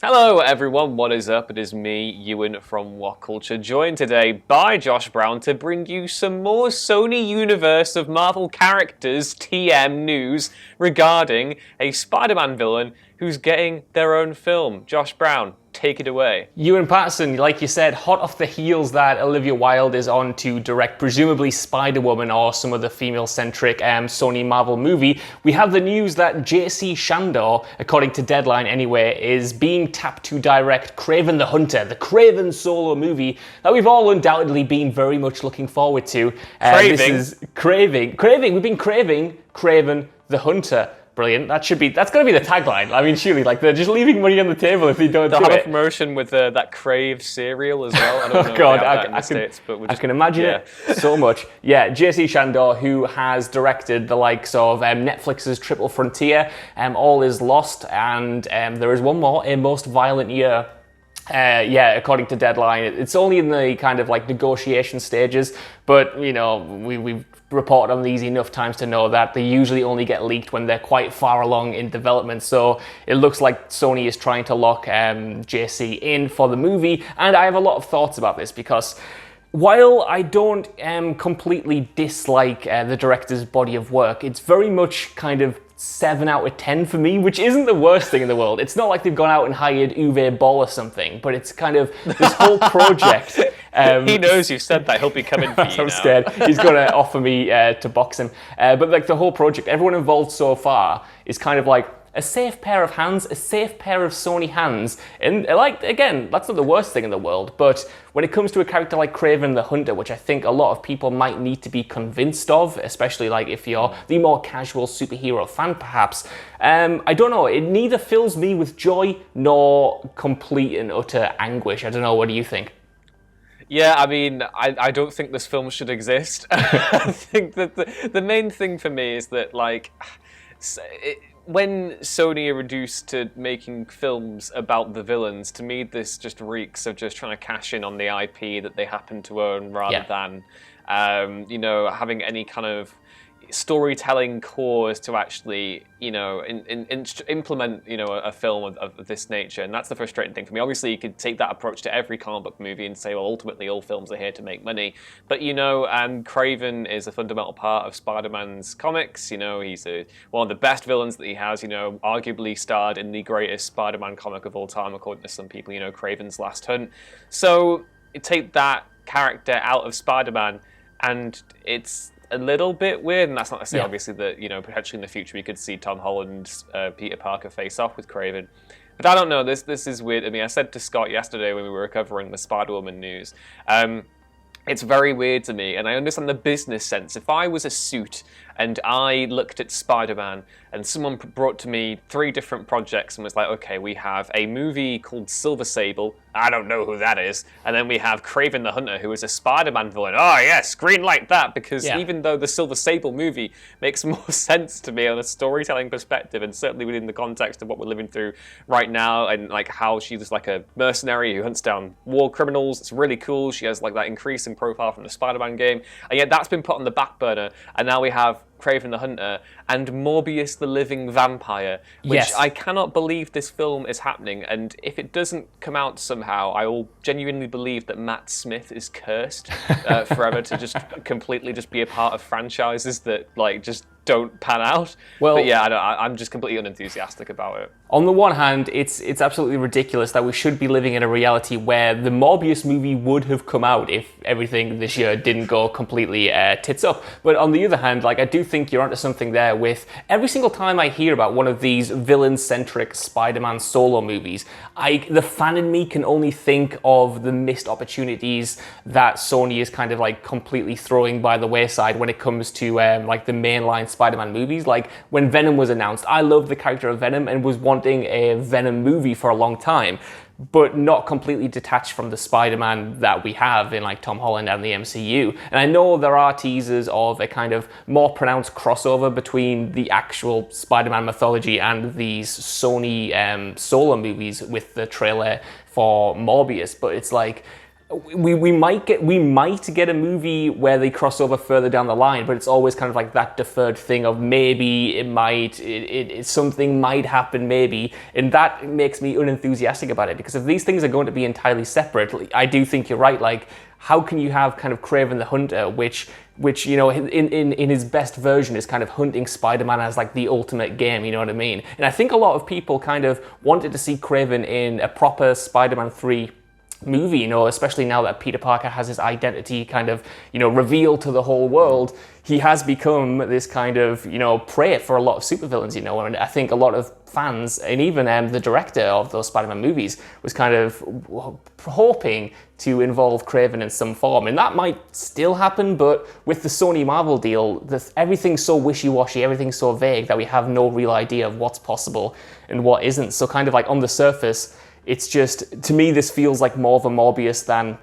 Hello everyone, what is up? It is me, Ewan from Whatculture, joined today by Josh Brown to bring you some more Sony Universe of Marvel characters TM news regarding a Spider-Man villain who's getting their own film. Josh Brown, take it away. Ewan Patterson, like you said, hot off the heels that Olivia Wilde is on to direct presumably Spider-Woman or some other female-centric Sony Marvel movie, we have the news that JC Chandor, according to Deadline anyway, is being tapped to direct Kraven the Hunter, the Kraven solo movie that we've all undoubtedly been very much looking forward to. Craving. This is craving. We've been craving Kraven the Hunter. Brilliant. That's going to be the tagline. I mean, surely, they're just leaving money on the table if they don't do it. They'll have a promotion with that Crave cereal as well. I don't know God, I can imagine it so much. Yeah, JC Chandor, who has directed the likes of Netflix's Triple Frontier, All Is Lost, and there is one more, A Most Violent Year. According to Deadline, it's only in the kind of negotiation stages, but we've reported on these enough times to know that they usually only get leaked when they're quite far along in development. So it looks like Sony is trying to lock JC in for the movie, and I have a lot of thoughts about this because while I don't completely dislike the director's body of work, it's very much kind of 7 out of 10 for me, which isn't the worst thing in the world. It's not like they've gone out and hired Uwe Boll or something, but it's kind of this whole project. He knows you said that. He'll be coming for you I'm scared. He's going to offer me to box him. But the whole project, everyone involved so far is kind of like a safe pair of hands, a safe pair of Sony hands. And again, that's not the worst thing in the world. But when it comes to a character like Kraven the Hunter, which I think a lot of people might need to be convinced of, especially if you're the more casual superhero fan, perhaps, I don't know. It neither fills me with joy nor complete and utter anguish. I don't know. What do you think? Yeah, I mean, I don't think this film should exist. I think that the main thing for me is that, when Sony are reduced to making films about the villains, to me this just reeks of just trying to cash in on the IP that they happen to own rather than, having any kind of storytelling cause to actually, implement, a film of this nature. And that's the frustrating thing for me. Obviously, you could take that approach to every comic book movie and say, well, ultimately, all films are here to make money. But, Kraven is a fundamental part of Spider-Man's comics. He's one of the best villains that he has, arguably starred in the greatest Spider-Man comic of all time, according to some people, Kraven's Last Hunt. So, you take that character out of Spider-Man, and it's a little bit weird, and that's not to say, obviously, that, potentially in the future we could see Tom Holland's Peter Parker face off with Kraven. But I don't know, this is weird to me. I said to Scott yesterday when we were covering the Spider-Woman news, it's very weird to me, and I understand the business sense. If I was a suit and I looked at Spider-Man and someone brought to me 3 different projects and was like, okay, we have a movie called Silver Sable, I don't know who that is, and then we have Kraven the Hunter, who is a Spider-Man villain. Oh yes, green light that, because even though the Silver Sable movie makes more sense to me on a storytelling perspective, and certainly within the context of what we're living through right now, and how she's like a mercenary who hunts down war criminals, it's really cool. She has that increase in profile from the Spider-Man game, and yet that's been put on the back burner, and now we have Kraven the Hunter and Morbius the Living Vampire, which I cannot believe this film is happening. And if it doesn't come out somehow, I will genuinely believe that Matt Smith is cursed forever to just completely just be a part of franchises that just don't pan out. Well, but yeah, I'm just completely unenthusiastic about it. On the one hand, it's absolutely ridiculous that we should be living in a reality where the Morbius movie would have come out if everything this year didn't go completely tits up. But on the other hand, I do think you're onto something there with every single time I hear about one of these villain-centric Spider-Man solo movies, the fan in me can only think of the missed opportunities that Sony is kind of completely throwing by the wayside when it comes to the mainline Spider-Man movies. When Venom was announced, I loved the character of Venom and was wanting a Venom movie for a long time, but not completely detached from the Spider-Man that we have in Tom Holland and the MCU. And I know there are teasers of a kind of more pronounced crossover between the actual Spider-Man mythology and these Sony solo movies with the trailer for Morbius, but it's we might get a movie where they cross over further down the line, but it's always kind of like that deferred thing of maybe something might happen, maybe, and that makes me unenthusiastic about it, because if these things are going to be entirely separate, I do think you're right. Like, how can you have kind of Kraven the Hunter, which you know, in his best version is kind of hunting Spider-Man as like the ultimate game, you know what I mean? And I think a lot of people kind of wanted to see Kraven in a proper Spider-Man 3 movie, you know, especially now that Peter Parker has his identity kind of, you know, revealed to the whole world. He has become this kind of, you know, prey for a lot of supervillains, you know, and I think a lot of fans, and even the director of those Spider-Man movies, was kind of hoping to involve Kraven in some form, and that might still happen, but with the Sony Marvel deal, everything's so wishy-washy, everything's so vague that we have no real idea of what's possible and what isn't. So kind of like on the surface, it's just, to me, this feels like more of a Morbius than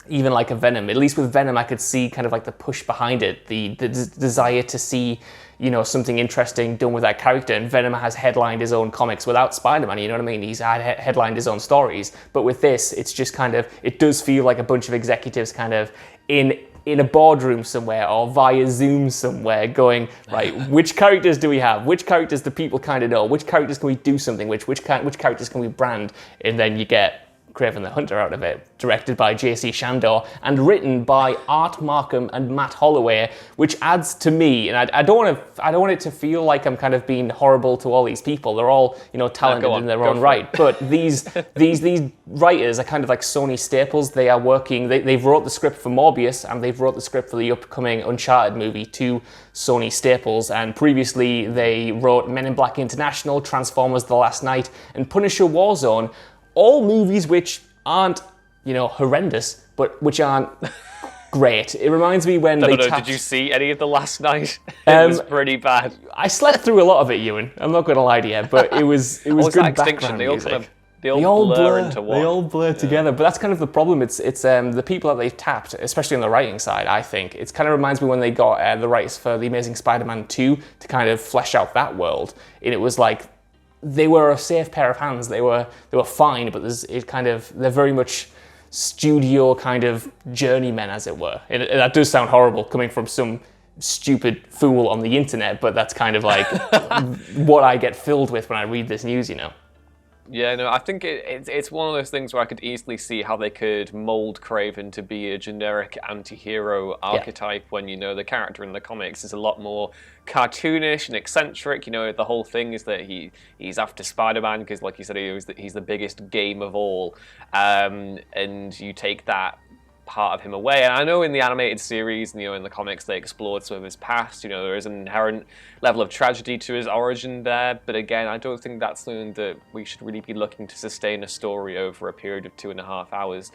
even like a Venom. At least with Venom, I could see kind of like the push behind it, the desire to see, you know, something interesting done with that character. And Venom has headlined his own comics without Spider-Man, you know what I mean? He's headlined his own stories. But with this, it's just kind of, it does feel like a bunch of executives kind of in a boardroom somewhere or via Zoom somewhere going, right, which characters do we have? Which characters do people kind of know? Which characters can we do something with? Which characters can we brand? And then you get Kraven the Hunter out of it, directed by J.C. Chandor and written by Art Markham and Matt Holloway, which adds to me, and I don't want it to feel like I'm kind of being horrible to all these people. They're all, you know, talented in their own right, but these writers are kind of like Sony staples. They are working. They've wrote the script for Morbius and they've wrote the script for the upcoming Uncharted movie, two Sony staples. And previously they wrote Men in Black International, Transformers: The Last Night, and Punisher: Warzone. All movies which aren't, you know, horrendous, but which aren't great. It reminds me when Did you see any of The Last Night? It was pretty bad. I slept through a lot of it, Ewan. I'm not going to lie to you, but it was good background music. They all blur into one. They all blur together, but that's kind of the problem. It's the people that they've tapped, especially on the writing side, I think. It kind of reminds me when they got the rights for The Amazing Spider-Man 2 to kind of flesh out that world. And it was like, they were a safe pair of hands. They were fine, but they're very much studio kind of journeymen, as it were. And that does sound horrible coming from some stupid fool on the internet, but that's kind of like what I get filled with when I read this news, you know. Yeah, no, I think it's one of those things where I could easily see how they could mold Kraven to be a generic anti-hero archetype when, you know, the character in the comics is a lot more cartoonish and eccentric. You know, the whole thing is that he's after Spider-Man because, like you said, he's the biggest game of all. And you take that part of him away. And I know in the animated series, you know, in the comics, they explored some of his past. You know, there is an inherent level of tragedy to his origin there. But again, I don't think that's something that we should really be looking to sustain a story over a period of 2.5 hours,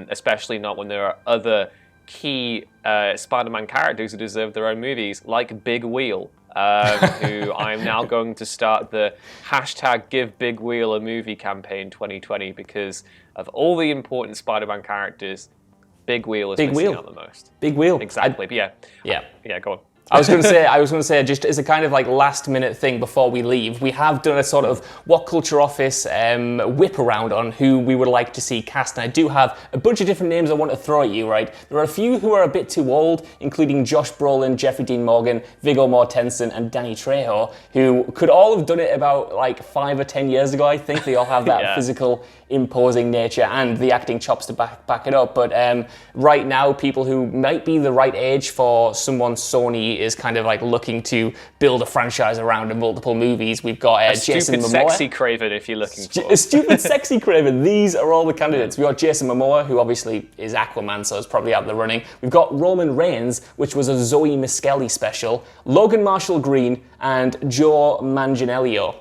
especially not when there are other key Spider-Man characters who deserve their own movies, like Big Wheel. Who I'm now going to start the hashtag Give Big Wheel a Movie campaign 2020 because of all the important Spider-Man characters, Big Wheel is missing out the most. Big Wheel. Exactly. But yeah, go on. I was going to say, just as a kind of like last minute thing before we leave, we have done a sort of Whatculture office whip around on who we would like to see cast. And I do have a bunch of different names I want to throw at you, right? There are a few who are a bit too old, including Josh Brolin, Jeffrey Dean Morgan, Viggo Mortensen, and Danny Trejo, who could all have done it about like 5 or 10 years ago, I think. They all have that physical, imposing nature and the acting chops to back it up. But right now, people who might be the right age for someone Sony is kind of like looking to build a franchise around in multiple movies. We've got Jason Momoa. Sexy Kraven, if you're looking for. A stupid, sexy Kraven. These are all the candidates. We've got Jason Momoa, who obviously is Aquaman, so is probably out of the running. We've got Roman Reigns, which was a Zoe Miskelly special. Logan Marshall Green and Joe Manganiello,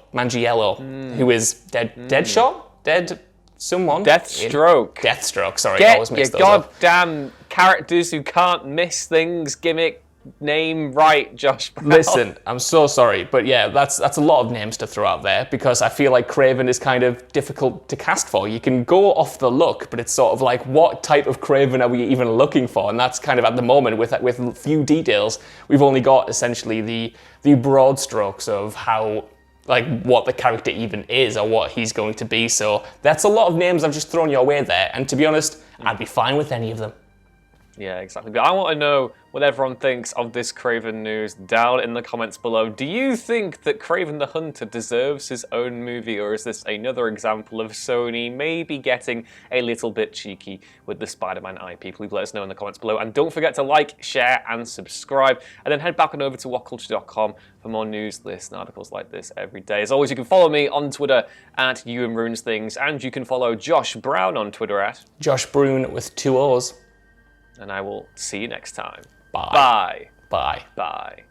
who is Deadshot? Someone. Deathstroke, sorry. Get I always mix your those up. goddamn characters who can't miss things, gimmick, name right, Josh Brown. Listen, I'm so sorry, but yeah, that's a lot of names to throw out there because I feel like Kraven is kind of difficult to cast for. You can go off the look, but it's sort of like, what type of Kraven are we even looking for? And that's kind of at the moment with few details, we've only got essentially the broad strokes of how, like, what the character even is or what he's going to be. So that's a lot of names I've just thrown your way there. And to be honest, I'd be fine with any of them. Yeah, exactly. But I want to know what everyone thinks of this Kraven news down in the comments below. Do you think that Kraven the Hunter deserves his own movie, or is this another example of Sony maybe getting a little bit cheeky with the Spider-Man IP? Please let us know in the comments below. And don't forget to like, share, and subscribe. And then head back on over to whatculture.com for more news, lists, and articles like this every day. As always, you can follow me on Twitter at @UMRunesThings, and you can follow Josh Brown on Twitter at Josh Brune with 2 O's. And I will see you next time. Bye. Bye. Bye. Bye.